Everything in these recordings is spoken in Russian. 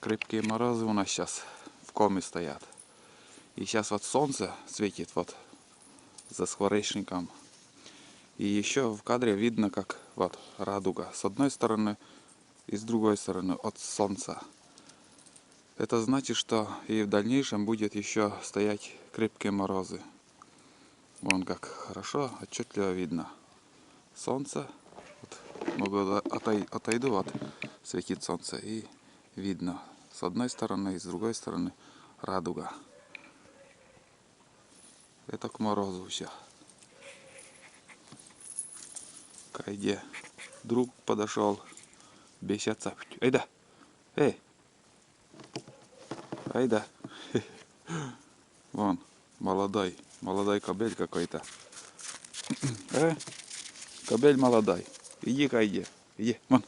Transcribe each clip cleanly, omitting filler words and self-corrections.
Крепкие морозы у нас сейчас в Коми стоят. И сейчас вот солнце светит вот за скворечником. И еще в кадре видно, как вот радуга с одной стороны и с другой стороны от солнца. Это значит, что и в дальнейшем будет еще стоять крепкие морозы. Вон как хорошо, отчетливо видно солнце. Вот, могу отойду, вот светит солнце и видно с одной стороны и с другой стороны радуга. Это к морозу все. Кайде друг подошел, бесятся. Айда, эй, айда. Вон, молодой кобель какой-то. Кобель молодой. Иди, кайде, иди, вон.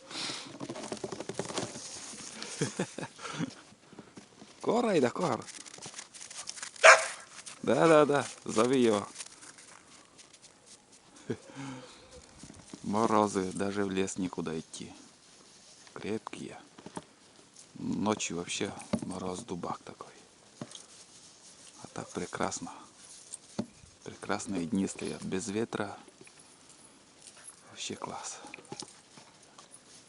Кора, айда, кора. Да, зови его. Морозы, даже в лес никуда идти. Крепкие. Ночью вообще мороз дубак такой. А так прекрасно. Прекрасные дни стоят без ветра. Вообще класс.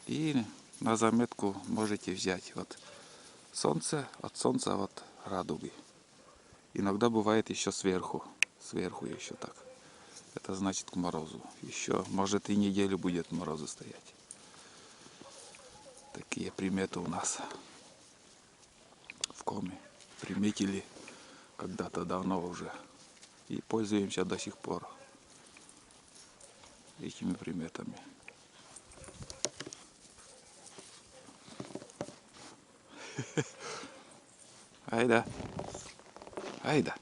И на заметку можете взять вот солнце, от солнца вот радуги. Иногда бывает еще сверху еще так. Это значит к морозу. Еще, может, и неделю будет морозы стоять. Такие приметы у нас в Коми. Приметили когда-то давно уже. И пользуемся до сих пор этими приметами. Айда. Айда.